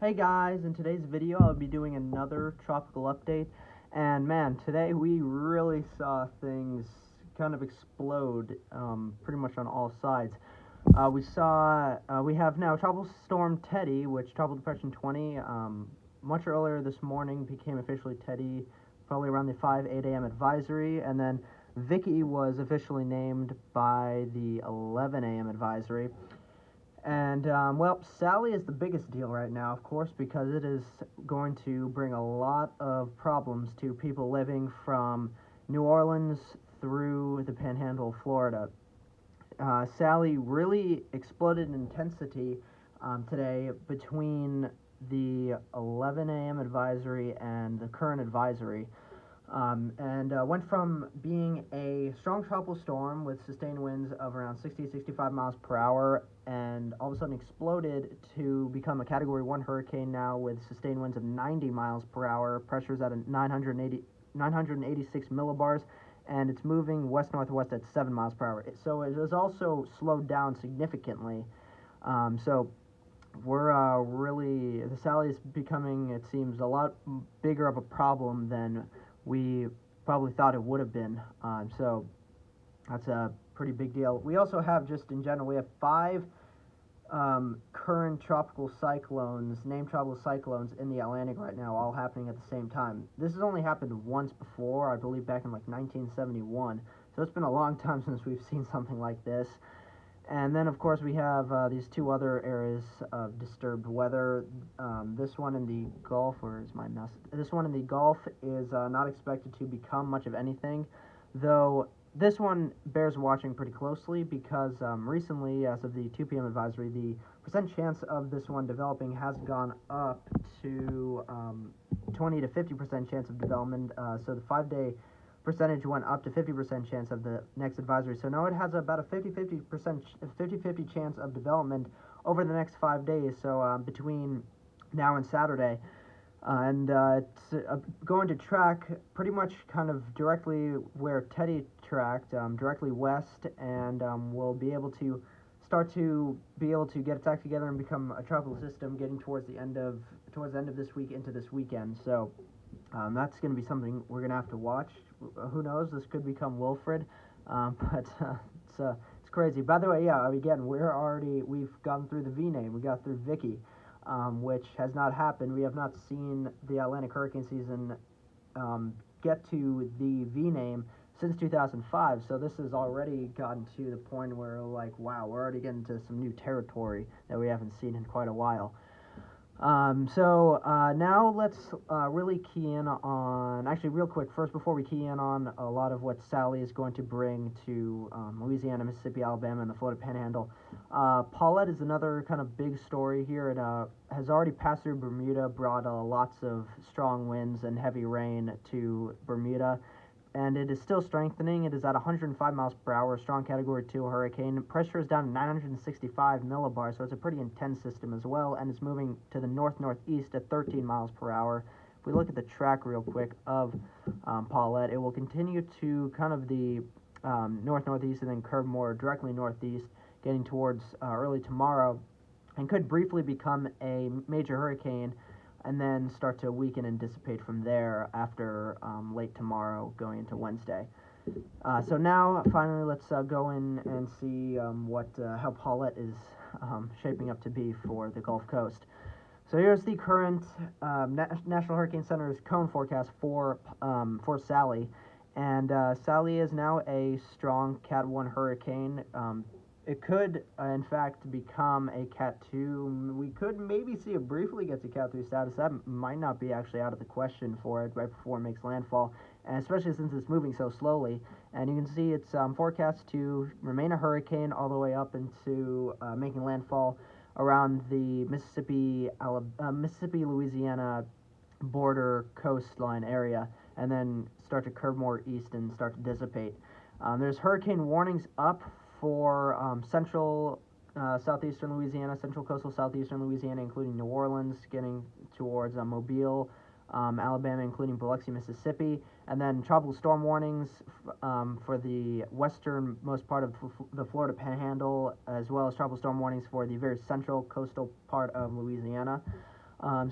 Hey guys, in today's video I'll be doing another tropical update, and man, today we really saw things kind of explode pretty much on all sides. We have now Tropical Storm Teddy, which Tropical Depression 20 much earlier this morning became officially Teddy, probably around the 8 a.m. advisory, and then Vicky was officially named by the 11 a.m. advisory. And, well, Sally is the biggest deal right now, of course, because it is going to bring a lot of problems to people living from New Orleans through the Panhandle of Florida. Sally really exploded in intensity today between the 11 a.m. advisory and the current advisory. And went from being a strong tropical storm with sustained winds of around 60-65 miles per hour, and all of a sudden exploded to become a Category 1 hurricane now with sustained winds of 90 miles per hour, pressures at 986 millibars, and it's moving west-northwest at 7 miles per hour. So it has also slowed down significantly. So we're the Sally is becoming, it seems, a lot bigger of a problem than we probably thought it would have been. So that's a pretty big deal. We also have, just in general, we have 5 current tropical cyclones, named tropical cyclones in the Atlantic right now, all happening at the same time. This has only happened once before, I believe back in like 1971. So it's been a long time since we've seen something like this. And then, of course, we have these 2 other areas of disturbed weather. This one in the Gulf, This one in the Gulf is not expected to become much of anything, though this one bears watching pretty closely because recently, as of the 2 p.m. advisory, the percent chance of this one developing has gone up to 20 to 50% chance of development. So the 5-day percentage went up to 50% chance of the next advisory. So now it has about a 50-50 chance of development over the next 5 days. So between now and Saturday, and it's going to track pretty much kind of directly where Teddy tracked, directly west, and we'll be able to start to get its act together and become a tropical system, getting towards the end of this week into this weekend. So that's going to be something we're going to have to watch. Who knows? This could become Wilfred, but it's crazy. By the way, yeah, again, we've gone through the V name. We got through Vicky, which has not happened. We have not seen the Atlantic hurricane season get to the V name since 2005. So this has already gotten to the point where, like, wow, we're already getting to some new territory that we haven't seen in quite a while. Now let's really key in on, actually real quick, first before we key in on a lot of what Sally is going to bring to Louisiana, Mississippi, Alabama, and the Florida Panhandle. Paulette is another kind of big story here. It has already passed through Bermuda, brought lots of strong winds and heavy rain to Bermuda, and it is still strengthening. It is at 105 miles per hour, strong Category 2 hurricane. Pressure is down to 965 millibars, so it's a pretty intense system as well, and it's moving to the north-northeast at 13 miles per hour. If we look at the track real quick of Paulette, it will continue to kind of the north-northeast and then curve more directly northeast, getting towards early tomorrow, and could briefly become a major hurricane and then start to weaken and dissipate from there after late tomorrow going into Wednesday. So now, finally, let's go in and see how Paulette is shaping up to be for the Gulf Coast. So here's the current National Hurricane Center's cone forecast for Sally, and Sally is now a strong Cat 1 hurricane. It could, in fact, become a Cat 2. We could maybe see it briefly get to Cat 3 status. That might not be actually out of the question for it right before it makes landfall, and especially since it's moving so slowly. And you can see it's forecast to remain a hurricane all the way up into making landfall around the Mississippi-Louisiana border coastline area, and then start to curve more east and start to dissipate. There's hurricane warnings up for central southeastern Louisiana, central coastal southeastern Louisiana, including New Orleans, getting towards Mobil, Alabama, including Biloxi, Mississippi, and then tropical storm warnings for the westernmost part of the Florida Panhandle, as well as tropical storm warnings for the very central coastal part of Louisiana.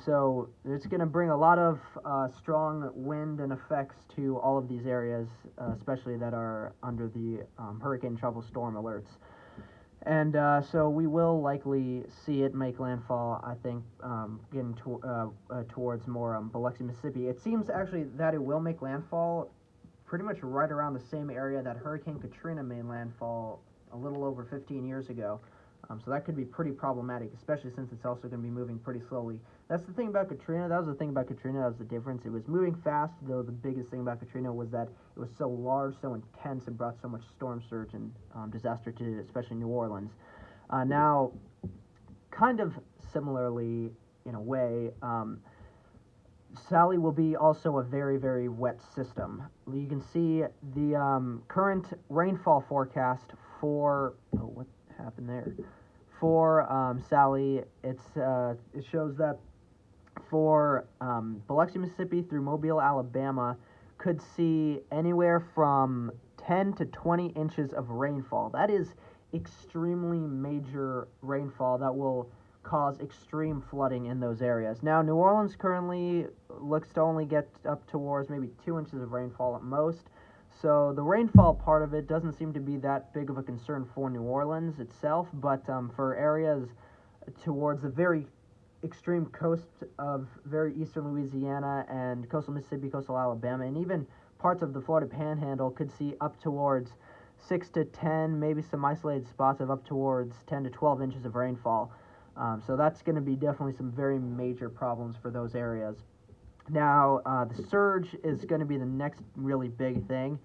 So it's going to bring a lot of strong wind and effects to all of these areas, especially that are under the hurricane trouble storm alerts. And so we will likely see it make landfall, I think, getting towards more Biloxi, Mississippi. It seems actually that it will make landfall pretty much right around the same area that Hurricane Katrina made landfall a little over 15 years ago. So that could be pretty problematic, especially since it's also going to be moving pretty slowly. That's the thing about Katrina. That was the thing about Katrina. That was the difference. It was moving fast, though the biggest thing about Katrina was that it was so large, so intense, and brought so much storm surge and disaster to especially New Orleans. Now, kind of similarly, in a way, Sally will be also a very, very wet system. You can see the current rainfall forecast for. Oh, what happened there? For Sally, it shows that for Biloxi, Mississippi through Mobil, Alabama, could see anywhere from 10 to 20 inches of rainfall. That is extremely major rainfall that will cause extreme flooding in those areas. Now, New Orleans currently looks to only get up towards maybe 2 inches of rainfall at most. So the rainfall part of it doesn't seem to be that big of a concern for New Orleans itself, but for areas towards the very extreme coast of very eastern Louisiana and coastal Mississippi, coastal Alabama, and even parts of the Florida Panhandle could see up towards 6 to 10, maybe some isolated spots of up towards 10 to 12 inches of rainfall. So that's going to be definitely some very major problems for those areas. Now, the surge is going to be the next really big thing.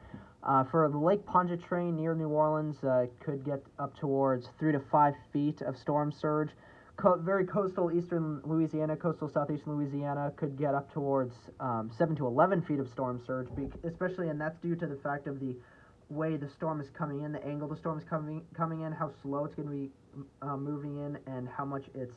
For the Lake Pontchartrain near New Orleans, could get up towards 3 to 5 feet of storm surge. Very coastal eastern Louisiana, coastal southeastern Louisiana could get up towards 7 to 11 feet of storm surge, especially, and that's due to the fact of the way the storm is coming in, the angle the storm is coming in, how slow it's going to be moving in, and how much it's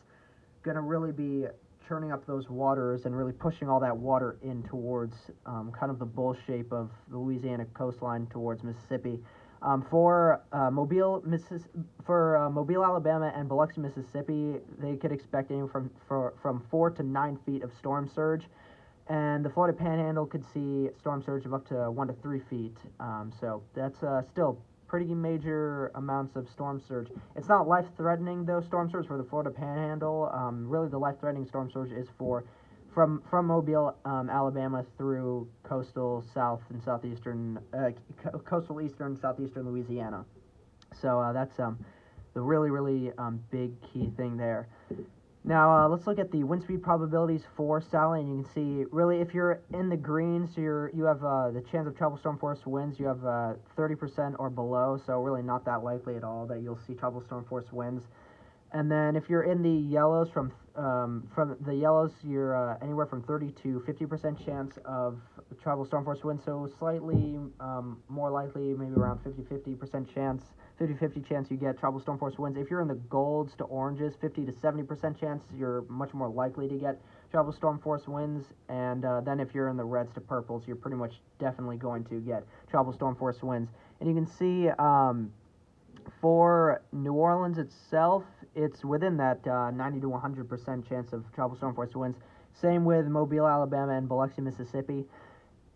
going to really be churning up those waters and really pushing all that water in towards kind of the bowl shape of the Louisiana coastline towards Mississippi. For Mobil, Alabama, and Biloxi, Mississippi, they could expect anywhere from 4 to 9 feet of storm surge, and the Florida Panhandle could see storm surge of up to 1 to 3 feet. So that's still pretty major amounts of storm surge. It's not life-threatening, though, storm surge for the Florida Panhandle. Really, the life-threatening storm surge is from Mobil, Alabama, through coastal south and southeastern, coastal eastern southeastern Louisiana. So that's the really, really big key thing there. Now, let's look at the wind speed probabilities for Sally, and you can see, really, if you're in the green, so you have the chance of tropical storm force winds, you have 30% or below, so really not that likely at all that you'll see tropical storm force winds. And then if you're in the yellows, from the yellows, you're anywhere from 30 to 50% chance of tropical storm force winds, so slightly more likely, maybe around 50% chance. 50-50 chance you get tropical storm force winds. If you're in the golds to oranges, 50 to 70% chance you're much more likely to get tropical storm force winds. And then if you're in the reds to purples, you're pretty much definitely going to get tropical storm force winds. And you can see for New Orleans itself, it's within that 90 to 100% chance of tropical storm force winds. Same with Mobile, Alabama, and Biloxi, Mississippi.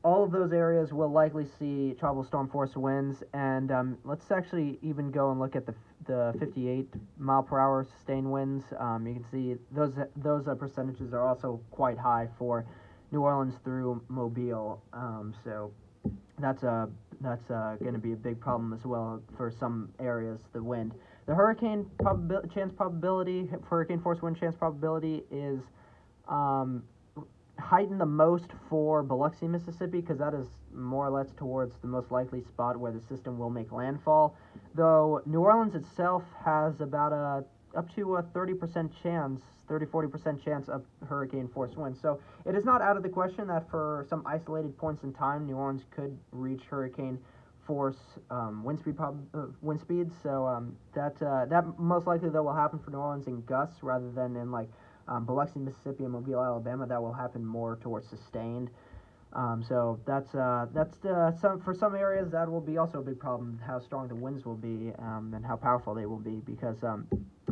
All of those areas will likely see tropical storm force winds, and let's actually even go and look at the 58 mile per hour sustained winds. You can see those percentages are also quite high for New Orleans through Mobile. So that's going to be a big problem as well for some areas. The wind, the hurricane probability, hurricane force wind chance probability is heightened the most for Biloxi, Mississippi, because that is more or less towards the most likely spot where the system will make landfall. Though New Orleans itself has about up to a 30% chance, 30-40% chance of hurricane force winds. So it is not out of the question that for some isolated points in time, New Orleans could reach hurricane force wind speeds. So that most likely though will happen for New Orleans in gusts rather than in like Biloxi, Mississippi, and Mobile, Alabama. That will happen more towards sustained. So that's for some areas that will be also a big problem, how strong the winds will be and how powerful they will be, because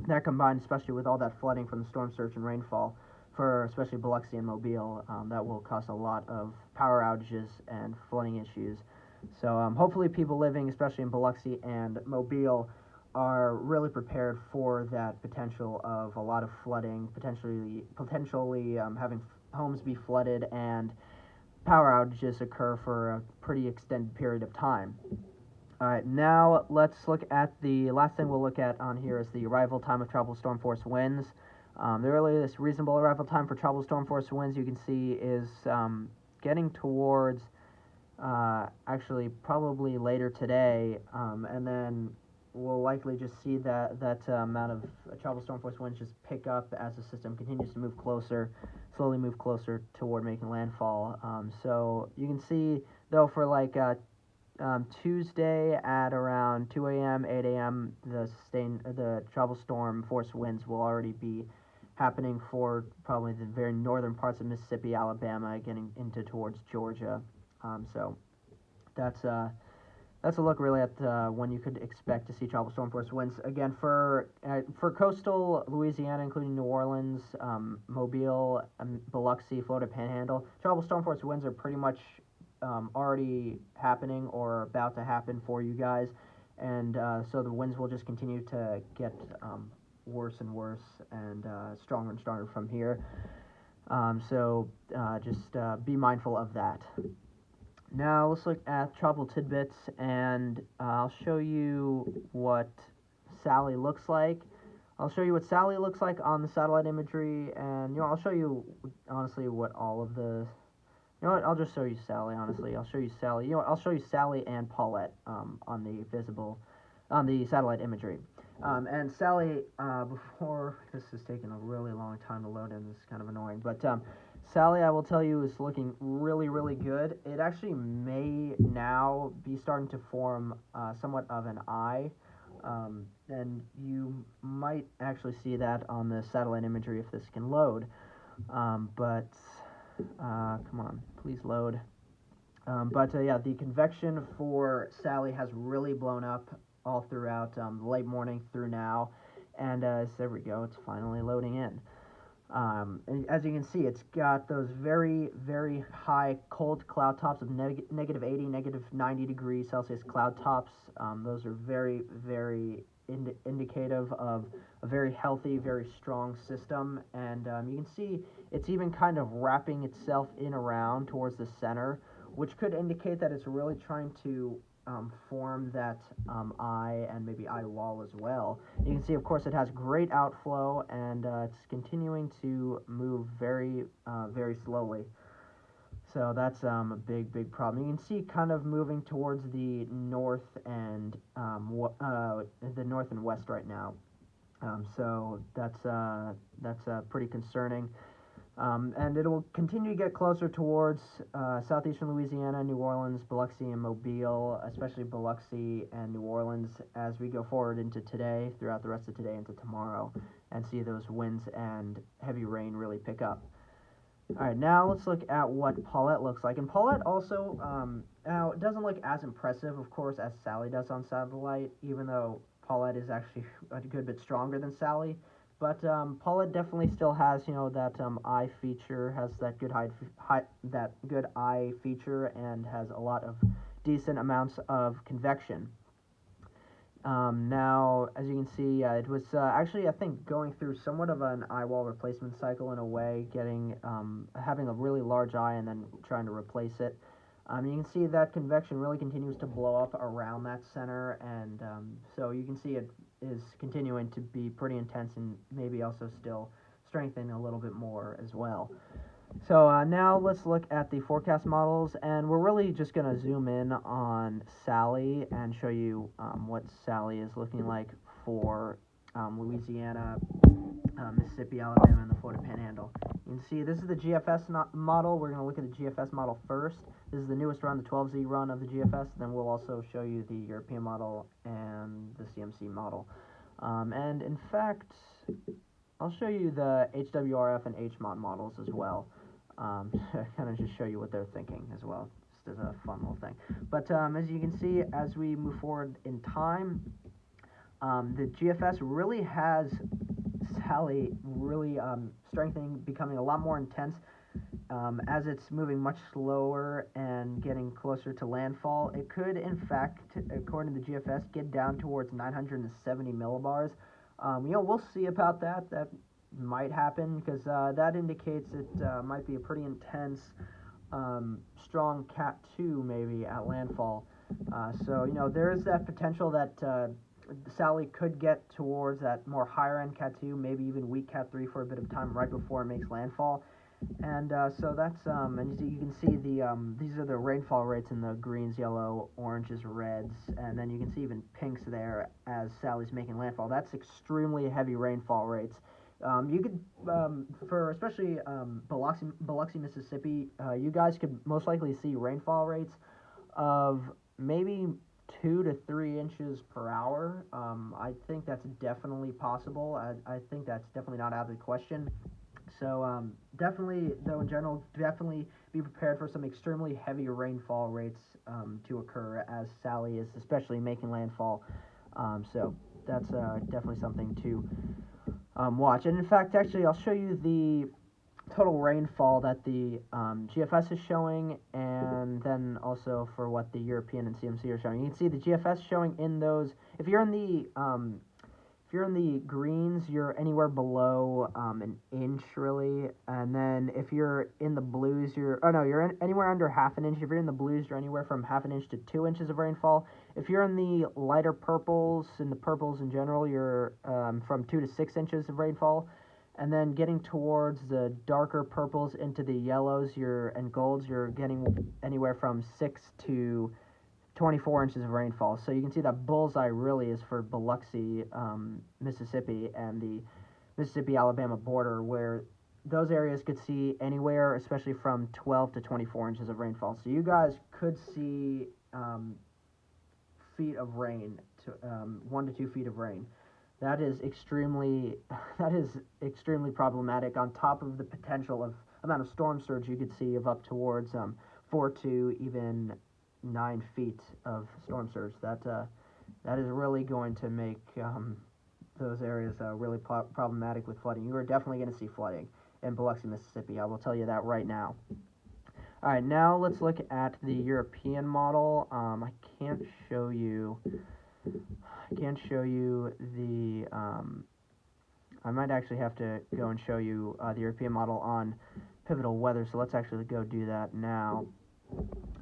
that combined especially with all that flooding from the storm surge and rainfall. for especially Biloxi and Mobile. That will cause a lot of power outages and flooding issues. So hopefully people living, especially in Biloxi and Mobile, are really prepared for that potential of a lot of flooding, potentially having homes be flooded and power outages occur for a pretty extended period of time. All right, now let's look at the last thing we'll look at on here is the arrival time of tropical storm force winds. The earliest reasonable arrival time for tropical storm force winds you can see is getting towards actually probably later today, and then we'll likely just see that amount of tropical storm force winds just pick up as the system continues to move closer, slowly move closer toward making landfall. So you can see though for like Tuesday at around 2 a.m., 8 a.m., the tropical storm force winds will already be happening for probably the very northern parts of Mississippi, Alabama, getting into towards Georgia. So that's a look really at when you could expect to see tropical storm force winds. Again, for coastal Louisiana, including New Orleans, Mobile, Biloxi, Florida Panhandle, tropical storm force winds are pretty much already happening or about to happen for you guys, and so the winds will just continue to get worse and worse and stronger and stronger from here. So just be mindful of that. Now let's look at tropical tidbits, and I'll show you what Sally looks like. I'll show you what Sally looks like on the satellite imagery, and I'll show you honestly what all of the. I'll just show you Sally. Honestly, I'll show you Sally. I'll show you Sally and Paulette on the satellite imagery. And Sally, before this is taking a really long time to load in, this is kind of annoying, but Sally, I will tell you, is looking really, really good. It actually may now be starting to form somewhat of an eye, and you might actually see that on the satellite imagery if this can load. But come on, please load. Yeah, the convection for Sally has really blown up all throughout late morning through now, and there we go, it's finally loading in. And as you can see, it's got those very, very high cold cloud tops of negative 80, negative 90 degrees Celsius cloud tops. Those are very, very indicative of a very healthy, very strong system. And you can see it's even kind of wrapping itself in around towards the center, which could indicate that it's really trying to form that eye and maybe eye wall as well. You can see, of course, it has great outflow, and it's continuing to move very, very slowly. So that's a big, big problem. You can see kind of moving towards the north and west right now. So that's pretty concerning. And it will continue to get closer towards southeastern Louisiana, New Orleans, Biloxi, and Mobile, especially Biloxi and New Orleans, as we go forward into today, throughout the rest of today into tomorrow, and see those winds and heavy rain really pick up. All right, now let's look at what Paulette looks like. And Paulette also, now it doesn't look as impressive, of course, as Sally does on satellite, even though Paulette is actually a good bit stronger than Sally. But Paulette definitely still has, that eye feature, has that good eye feature, and has a lot of decent amounts of convection. Now, as you can see, it was actually, I think, going through somewhat of an eye wall replacement cycle in a way, having a really large eye and then trying to replace it. You can see that convection really continues to blow up around that center, and so you can see it is continuing to be pretty intense and maybe also still strengthening a little bit more as well. So now let's look at the forecast models, and we're really just going to zoom in on Sally and show you what Sally is looking like for Louisiana, Mississippi, Alabama, and the Florida Panhandle. You can see this is the GFS model. We're going to look at the GFS model first. This is the newest run, the 12Z run of the GFS. Then we'll also show you the European model and the CMC model. And in fact, I'll show you the HWRF and HMOD models as well. To kind of just show you what they're thinking as well, just as a fun little thing. But as you can see, as we move forward in time, the GFS really has Sally really strengthening, becoming a lot more intense as it's moving much slower and getting closer to landfall. It could, in fact, according to the GFS, get down towards 970 millibars. We'll see about that. That might happen because that indicates it might be a pretty intense, strong Cat 2 maybe at landfall. So there is that potential that Sally could get towards that more higher end Cat 2, maybe even weak Cat 3 for a bit of time right before it makes landfall. And so that's and you can see these are the rainfall rates in the greens, yellow, oranges, reds, and then you can see even pinks there as Sally's making landfall. That's extremely heavy rainfall rates. You could for especially Biloxi, Mississippi, you guys could most likely see rainfall rates of maybe 2 to 3 inches per hour. I think that's definitely possible. I think that's definitely not out of the question. So definitely, though, in general, definitely be prepared for some extremely heavy rainfall rates to occur as Sally is especially making landfall. So that's definitely something to watch. And in fact, actually, I'll show you the total rainfall that the GFS is showing, and then also for what the European and CMC are showing. You can see the GFS showing in those. If you're in the greens, you're anywhere below an inch, really. And then if you're in the blues, you're anywhere under half an inch. If you're in the blues, you're anywhere from half an inch to 2 inches of rainfall. If you're in the lighter purples, and the purples in general, you're from 2 to 6 inches of rainfall. And then getting towards the darker purples into the yellows and golds, you're getting anywhere from 6 to 24 inches of rainfall. So you can see that bullseye really is for Biloxi, Mississippi, and the Mississippi-Alabama border, where those areas could see anywhere, especially from 12 to 24 inches of rainfall. So you guys could see feet of rain, 1 to 2 feet of rain. That is extremely problematic. On top of the potential amount of storm surge you could see of up towards 4 to even 9 feet of storm surge. That is really going to make those areas really problematic with flooding. You are definitely going to see flooding in Biloxi, Mississippi. I will tell you that right now. All right, now let's look at the European model. I can't show you the. I might actually have to go and show you the European model on pivotal weather. So let's actually go do that now.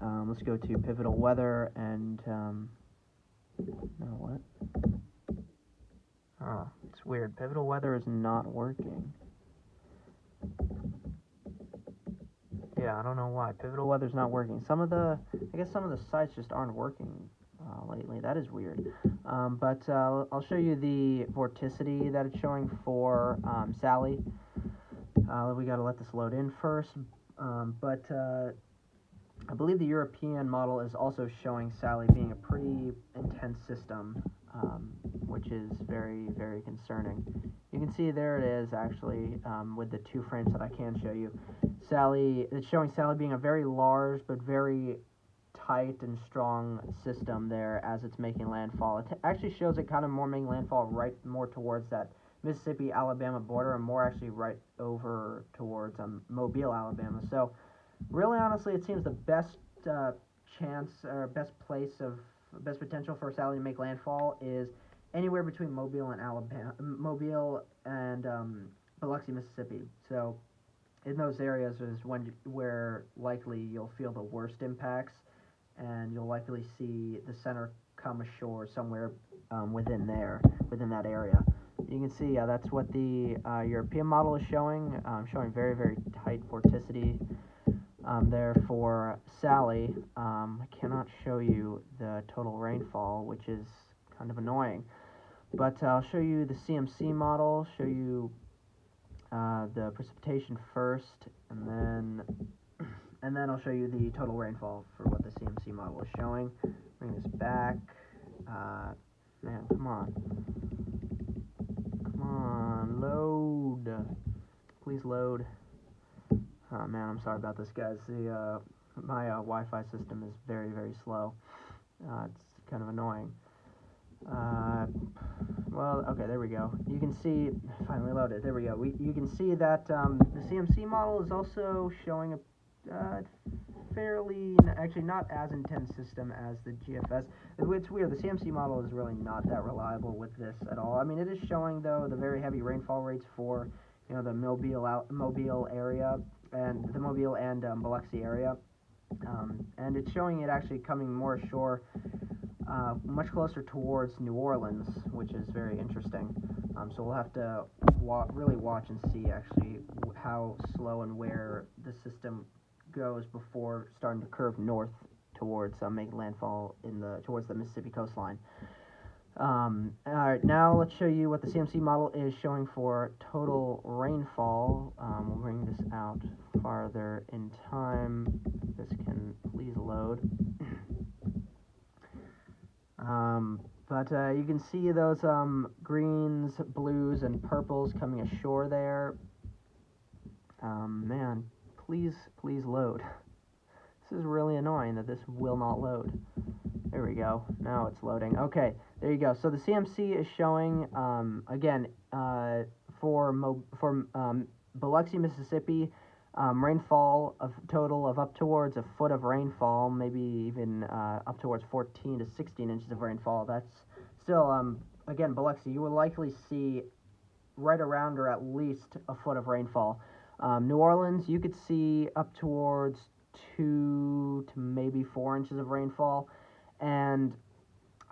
Let's go to pivotal weather and no, what? Oh, it's weird. Pivotal weather is not working. Yeah, I don't know why. Pivotal weather's not working. I guess some of the sites just aren't working lately. That is weird. But I'll show you the vorticity that it's showing for Sally. We got to let this load in first. But I believe the European model is also showing Sally being a pretty intense system, which is very, very concerning. You can see there it is, actually, with the 2 frames that I can show you. It's showing Sally being a very large but very tight and strong system there as it's making landfall. It actually shows it kind of more making landfall right more towards that Mississippi-Alabama border and more actually right over towards Mobil, Alabama. So really, honestly, it seems the best chance or best potential for Sally to make landfall is anywhere between Mobil and Biloxi, Mississippi. So in those areas is where likely you'll feel the worst impacts, and you'll likely see the center come ashore somewhere within that area. You can see that's what the European model is showing. Showing very, very tight vorticity there for Sally. I cannot show you the total rainfall, which is kind of annoying. But I'll show you the CMC model, show you the precipitation first, and then I'll show you the total rainfall for what the CMC model is showing. Bring this back. Man, come on. Come on, load. Please load. Oh man, I'm sorry about this, guys. My Wi-Fi system is very, very slow. It's kind of annoying. Well, okay, there we go. You can see, finally loaded. There we go. You can see that the CMC model is also showing a fairly, actually not as intense system as the GFS. It's weird. The CMC model is really not that reliable with this at all. I mean, it is showing though the very heavy rainfall rates for the Mobile area and the Mobile and Biloxi area, and it's showing it actually coming more ashore. Much closer towards New Orleans, which is very interesting. So we'll have to really watch and see actually how slow and where the system goes before starting to curve north towards making landfall towards the Mississippi coastline. All right, now let's show you what the CMC model is showing for total rainfall. We'll bring this out farther in time. This can please load. But you can see those greens, blues, and purples coming ashore there. Man, please load. This is really annoying that this will not load. There we go. Now it's loading. Okay, there you go. So the CMC is showing, again, for Biloxi, Mississippi, rainfall of total of up towards a foot of rainfall, maybe even up towards 14 to 16 inches of rainfall. That's still, again, Biloxi, you will likely see right around or at least a foot of rainfall. New Orleans, you could see up towards 2 to maybe 4 inches of rainfall. And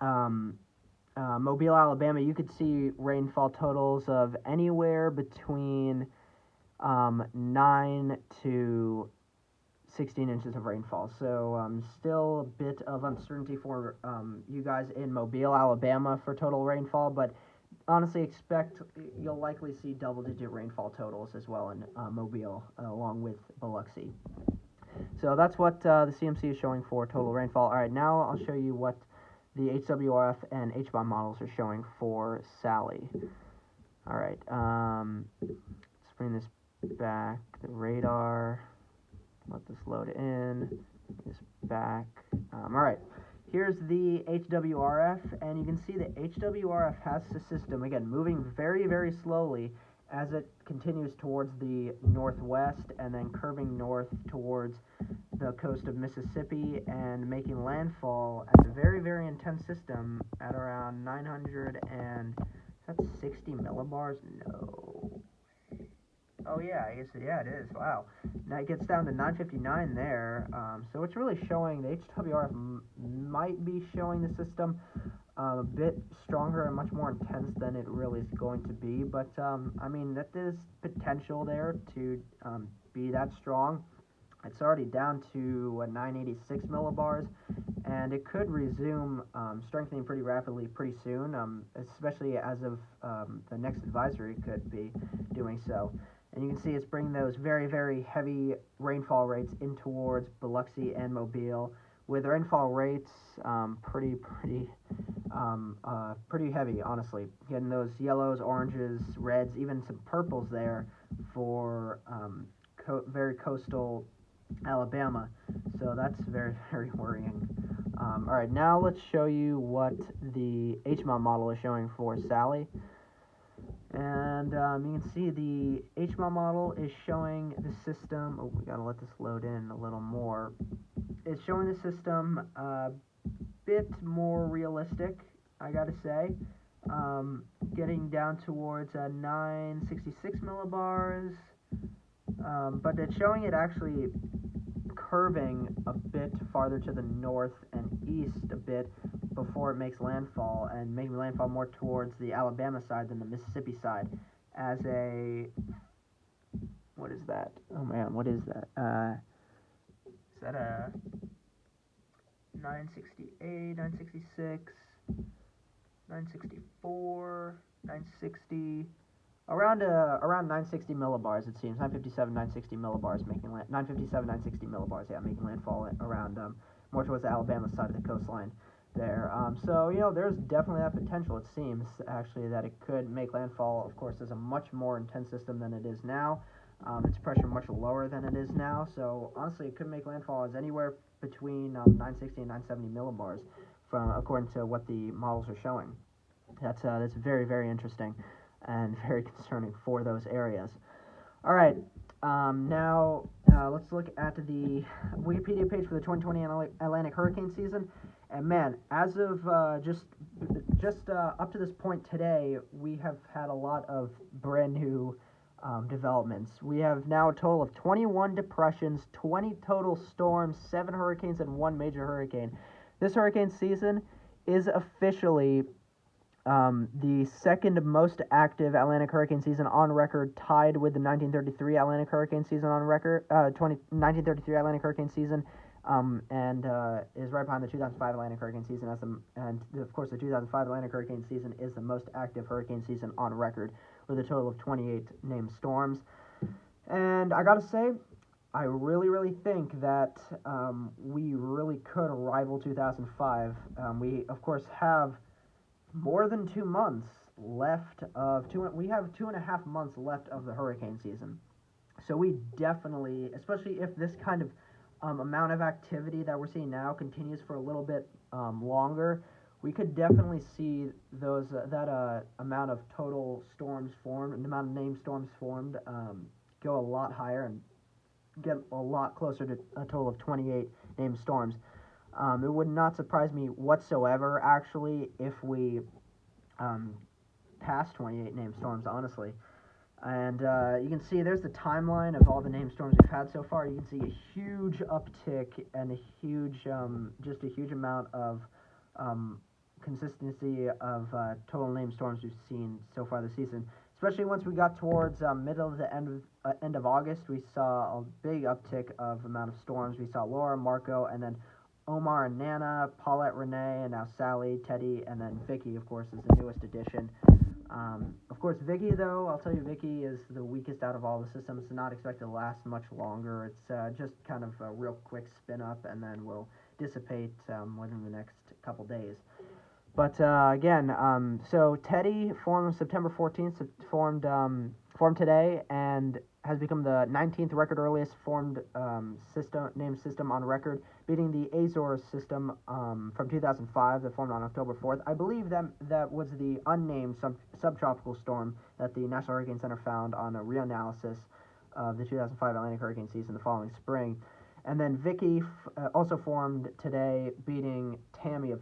Mobile, Alabama, you could see rainfall totals of anywhere between 9 to 16 inches of rainfall. So still a bit of uncertainty for you guys in Mobile, Alabama for total rainfall, but honestly expect you'll likely see double-digit rainfall totals as well in Mobile, along with Biloxi. So that's what the CMC is showing for total rainfall. All right, now I'll show you what the HWRF and HBOM models are showing for Sally. All right, let's bring this back, the radar, let this load in, this back. All right, here's the HWRF, and you can see the HWRF has the system, again, moving very, very slowly as it continues towards the northwest and then curving north towards the coast of Mississippi and making landfall as a very, very intense system at around 900 and, is that 60 millibars? No. Oh yeah, I guess, yeah, it is. Wow. Now it gets down to 959 there. So it's really showing, the HWRF might be showing the system a bit stronger and much more intense than it really is going to be. But, I mean, that is potential there to be that strong. It's already down to 986 millibars, and it could resume strengthening pretty rapidly pretty soon, especially as of the next advisory could be doing so. And you can see it's bringing those very, very heavy rainfall rates in towards Biloxi and Mobile, with rainfall rates pretty heavy, honestly. Getting those yellows, oranges, reds, even some purples there for very coastal Alabama. So that's very, very worrying. All right, now let's show you what the HMOM model is showing for Sally. And you can see the HMOM model is showing the system. Oh, we gotta let this load in a little more. It's showing the system a bit more realistic, I gotta say. Getting down towards 966 millibars, but it's showing it actually curving a bit farther to the north and east a bit before it makes landfall, and making landfall more towards the Alabama side than the Mississippi side as a, what is that? Oh man, what is that? Is that a 968, 966, 964, 960, around 960 millibars, it seems. 957, 960 millibars, 957, 960 millibars, yeah, making landfall around more towards the Alabama side of the coastline there. So, there's definitely that potential, it seems, actually, that it could make landfall, of course, as a much more intense system than it is now. Its pressure much lower than it is now, so honestly, it could make landfall as anywhere between 960 and 970 millibars from according to what the models are showing. That's very, very interesting and very concerning for those areas. All right, now let's look at the Wikipedia page for the 2020 Atlantic hurricane season. And man, as of just up to this point today, we have had a lot of brand new developments. We have now a total of 21 depressions, 20 total storms, 7 hurricanes, and 1 major hurricane. This hurricane season is officially the second most active Atlantic hurricane season on record, tied with the 1933 Atlantic hurricane season on record, 1933 Atlantic hurricane season, and is right behind the 2005 Atlantic hurricane season. And of course, the 2005 Atlantic hurricane season is the most active hurricane season on record, with a total of 28 named storms. And I gotta say, I really, really think that we really could rival 2005. We, of course, have more than 2 months left of we have 2.5 months left of the hurricane season. So we definitely, especially if this kind of amount of activity that we're seeing now continues for a little bit longer, we could definitely see those that amount of total storms formed and the amount of named storms formed go a lot higher and get a lot closer to a total of 28 named storms. It would not surprise me whatsoever, actually, if we pass 28 named storms, honestly. And you can see there's the timeline of all the named storms we've had so far. You can see a huge uptick and a huge, just a huge amount of consistency of total named storms we've seen so far this season. Especially once we got towards middle of the end of August, we saw a big uptick of amount of storms. We saw Laura, Marco, and then Omar and Nana, Paulette, Renee, and now Sally, Teddy, and then Vicky, of course, is the newest addition. Of course, Vicky, though, I'll tell you, Vicky is the weakest out of all the systems. It's not expected to last much longer. It's just kind of a real quick spin up, and then will dissipate within the next couple days. But again, so Teddy formed September 14th, formed today, and has become the 19th record earliest formed named system on record, beating the Azores system from 2005 that formed on October 4th. I believe that was the unnamed subtropical storm that the National Hurricane Center found on a reanalysis of the 2005 Atlantic hurricane season the following spring. And then Vicky also formed today, beating Tammy of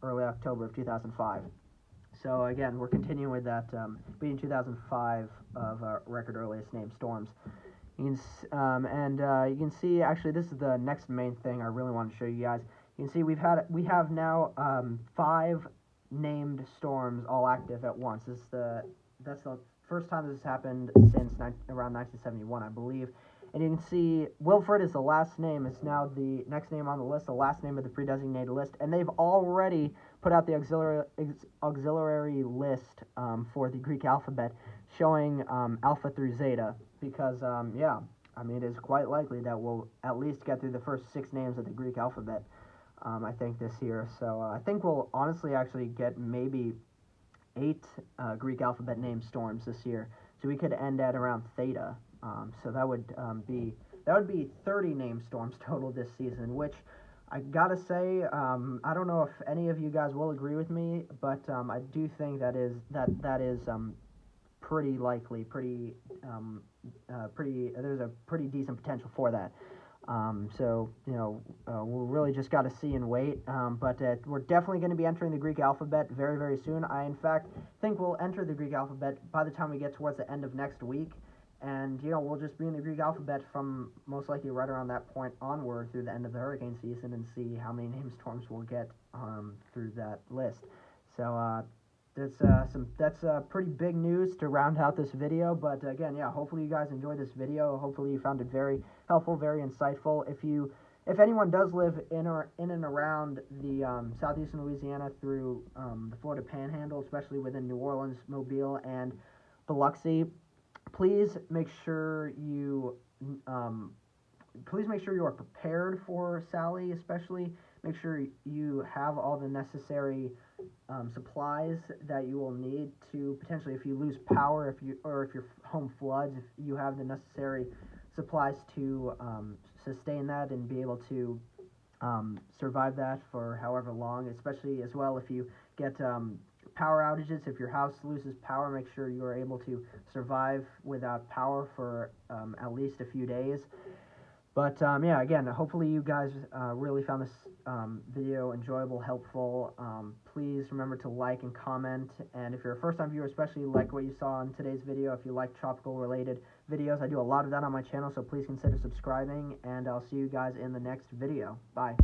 early October of 2005. So again, we're continuing with that, beating 2005 of record earliest named storms. You can see, actually, this is the next main thing I really want to show you guys. You can see we have now 5 named storms all active at once. That's the first time this has happened since around 1971, I believe. And you can see Wilfred is the last name. It's now the next name on the list, the last name of the pre-designated list. And they've already put out the auxiliary list for the Greek alphabet, showing alpha through zeta. Because, yeah, I mean, it is quite likely that we'll at least get through the first 6 names of the Greek alphabet, I think, this year. So I think we'll honestly actually get maybe 8 Greek alphabet named storms this year. So we could end at around theta. So that would be 30 named storms total this season, which I gotta say, I don't know if any of you guys will agree with me, but I do think that is pretty likely, there's a pretty decent potential for that. So we'll really just got to see and wait. But we're definitely going to be entering the Greek alphabet very, very soon. I, in fact, think we'll enter the Greek alphabet by the time we get towards the end of next week. And, we'll just be in the Greek alphabet from most likely right around that point onward through the end of the hurricane season and see how many named storms we'll get through that list. So that's pretty big news to round out this video. But again, yeah, hopefully you guys enjoyed this video. Hopefully you found it very helpful, very insightful. If anyone does live in and around the southeastern Louisiana through the Florida Panhandle, especially within New Orleans, Mobile, and Biloxi, please make sure you are prepared for Sally. Especially make sure you have all the necessary supplies that you will need to potentially, if you lose power, if your home floods, if you have the necessary supplies to sustain that and be able to survive that for however long, especially as well if you get power outages. If your house loses power, make sure you are able to survive without power for at least a few days. But yeah, again, hopefully you guys really found this video enjoyable, helpful. Please remember to like and comment, and if you're a first-time viewer, especially like what you saw in today's video, if you like tropical related videos, I do a lot of that on my channel, so please consider subscribing, and I'll see you guys in the next video. Bye.